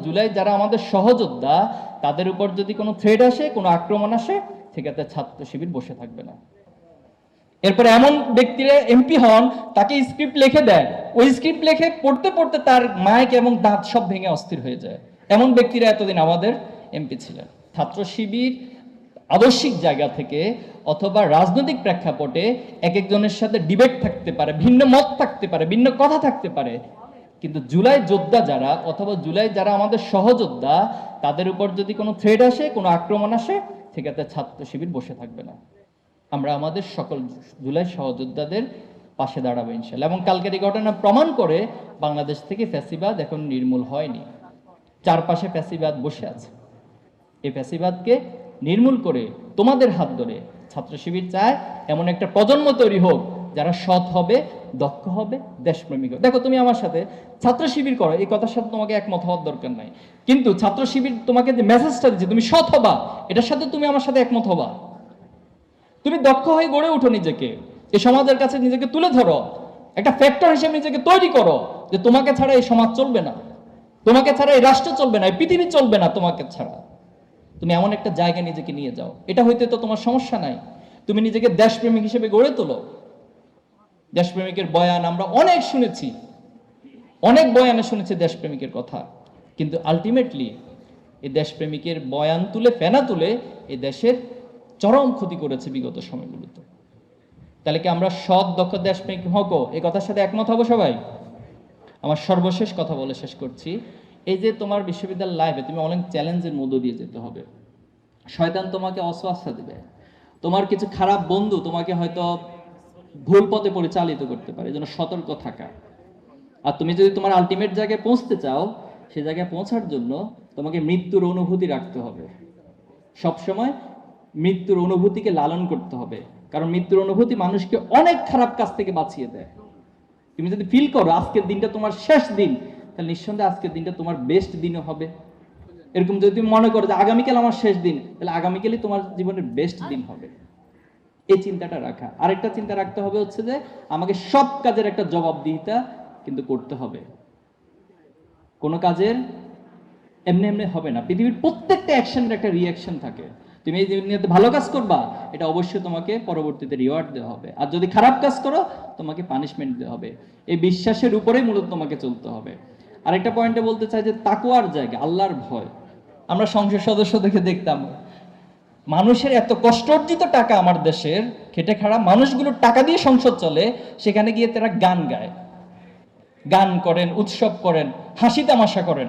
জুলাই যারা আমাদের সহযোদ্ধা তাদের উপর যদি কোনো থ্রেট আসে, কোনো আক্রমণ আসে, সেক্ষেত্রে ছাত্র শিবির বসে থাকবে না। এরপরে এমন ব্যক্তিরা এমপি হন, তাকে স্ক্রিপ্ট লিখে দেয়, ওই স্ক্রিপ্ট লিখে পড়তে পড়তে তার মাইক এবং দাঁত সব ভেঙে অস্থির হয়ে যায়। এমন ব্যক্তিরা এতদিন আমাদের এমপি ছিলেন। ছাত্র শিবির আদর্শিক জায়গা থেকে অথবা রাজনৈতিক প্রেক্ষাপটে এক একজনের সাথে ডিবেট থাকতে পারে, ভিন্ন মত থাকতে পারে, ভিন্ন কথা থাকতে পারে, কিন্তু জুলাই যোদ্ধা যারা অথবা জুলাই যারা আমাদের সহযোদ্ধা তাদের উপর যদি কোনো থ্রেট আসে, কোনো আক্রমণ আসে, সেক্ষেত্রে ছাত্র শিবির বসে থাকবে না। আমরা আমাদের সকল জুলাই সহযোদ্ধাদের পাশে দাঁড়াবো ইনশাআল্লাহ। এবং কালকের এই ঘটনা প্রমাণ করে বাংলাদেশ থেকে ফ্যাসিবাদ এখন নির্মূল হয়নি, চারপাশে ফ্যাসিবাদ বসে আছে। এই ফ্যাসিবাদকে নির্মূল করে তোমাদের হাত ধরে ছাত্র শিবির চায় এমন একটা প্রজন্ম তৈরি হোক যারা সৎ হবে, দক্ষ হবে, দেশপ্রেমিক হবে। দেখো, তুমি আমার সাথে ছাত্র শিবির করো, এই কথার সাথে তোমাকে একমত হওয়ার দরকার নাই, কিন্তু ছাত্র শিবির তোমাকে যে মেসেজটা দিচ্ছে তুমি সৎ হবা, এটার সাথে তুমি আমার সাথে একমত হবা। তুমি দক্ষ হয়ে গড়ে উঠো, নিজেকে এই সমাজের কাছে নিজেকে তুলে ধরো, একটা ফ্যাক্টর হিসেবে নিজেকে তৈরি করো যে তোমাকে ছাড়া এই সমাজ চলবে না, তোমাকে ছাড়া এই রাষ্ট্র চলবে না, এই পৃথিবী চলবে না তোমাকে ছাড়া। তুমি এমন একটা জায়গায় নিজেকে নিয়ে যাও, এটা হইতে তো তোমার সমস্যা নাই। তুমি নিজেকে দেশপ্রেমিক হিসেবে গড়ে তোলো। দেশপ্রেমিকের বয়ান আমরা অনেক শুনেছি, অনেক বয়ানে শুনেছি দেশপ্রেমিকের কথা, কিন্তু আলটিমেটলি এই দেশপ্রেমিকের বয়ান তুলে, ফেনা তুলে এই দেশের চরম ক্ষতি করেছে বিগত সময়গুলোতে। তাহলে কি আমরা সৎ দক্ষ দেশপ্রেমিক হব? এই কথার সাথে একমত হবো সবাই? আমার সর্বশেষ কথা বলে শেষ করছি। এই যে তোমার বিশ্ববিদ্যালয় লাইফে তুমি অনেক চ্যালেঞ্জের মধ্য দিয়ে যেতে হবে। শয়তান তোমাকে অসওয়াসা দিবে, তোমার কিছু খারাপ বন্ধু তোমাকে হয়তো ভুল পথে পরিচালিত করতে পারে, যেন সতর্ক থাকা। আর তুমি যদি তোমার আলটিমেট জায়গায় পৌঁছতে চাও, সে জায়গায় পৌঁছার জন্য তোমাকে মৃত্যুর অনুভূতি রাখতে হবে। সবসময় মৃত্যুর অনুভূতিকে লালন করতে হবে, কারণ মৃত্যুর অনুভূতি মানুষকে অনেক খারাপ কাজ থেকে বাঁচিয়ে দেয়। তুমি যদি ফিল করো আজকের দিনটা তোমার শেষ দিন, তাহলে নিঃসন্দেহে আজকের দিনটা তোমার বেস্ট দিনও হবে। এরকম যদি তুমি মনে করো যে আগামীকাল আমার শেষ দিন, তাহলে আগামীকালই তোমার জীবনের বেস্ট দিন হবে। এই চিন্তাটা রাখা। আরেকটা চিন্তা রাখতে হবে হচ্ছে যে আমাকে সব কাজের একটা জবাবদিহিতা কিন্তু করতে হবে। কোনো কাজের এমনি এমনি হবে না। পৃথিবীর প্রত্যেকটা অ্যাকশনের একটা রিয়াকশন থাকে। তুমি এই দুনিয়াতে ভালো কাজ করবা, এটা অবশ্যই তোমাকে পরবর্তীতে রিওয়ার্ড দেওয়া হবে, আর যদি খারাপ কাজ করো তোমাকে পানিশমেন্ট দেওয়া হবে। এই বিশ্বাসের উপরেই মূলত তোমাকে চলতে হবে। আরেকটা পয়েন্টে বলতে চাই যে তাকওয়ার জায়গা, আল্লাহর ভয়। আমরা সংসদ সদস্য দেখে দেখতাম মানুষের এত কষ্ট অর্জিত টাকা, আমার দেশের খেটে খাওয়া মানুষগুলোর টাকা দিয়ে সংসদ চলে, সেখানে গিয়ে তারা গান গায়, গান করেন, উৎসব করেন, হাসি তামাশা করেন।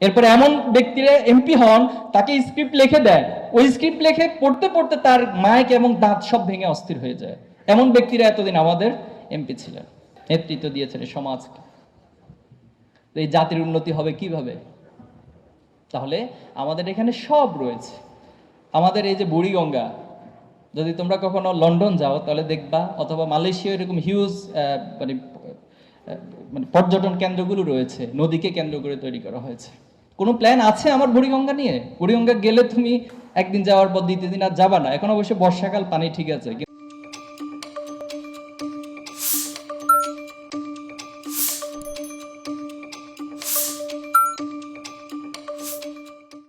এরপরে এমন ব্যক্তিরা এমপি হন, তাকে স্ক্রিপ্ট লিখে দেয়, ওই স্ক্রিপ্ট লিখে পড়তে পড়তে তার মাইক এবং দাঁত সব ভেঙে অস্থির হয়ে যায়। এমন ব্যক্তিরা এতদিন আমাদের এমপি ছিলেন, নেতৃত্ব দিয়েছেন সমাজকে। এই জাতির উন্নতি হবে কিভাবে? তাহলে আমাদের এখানে সব রয়েছে। আমাদের এই যে বুড়িগঙ্গা, যদি তোমরা কখনো লন্ডন যাও তাহলে দেখবা, অথবা মালয়েশিয়া, এরকম হিউজ মানে পর্যটন কেন্দ্রগুলো রয়েছে, নদীকে কেন্দ্র করে তৈরি করা হয়েছে। কোনো প্ল্যান আছে আমার বুড়িগঙ্গা নিয়ে? বুড়িগঙ্গা গেলে তুমি একদিন যাওয়ার পর দ্বিতীয় দিন আর যাবা না। এখন অবশ্য বর্ষাকাল, পানি ঠিক আছে।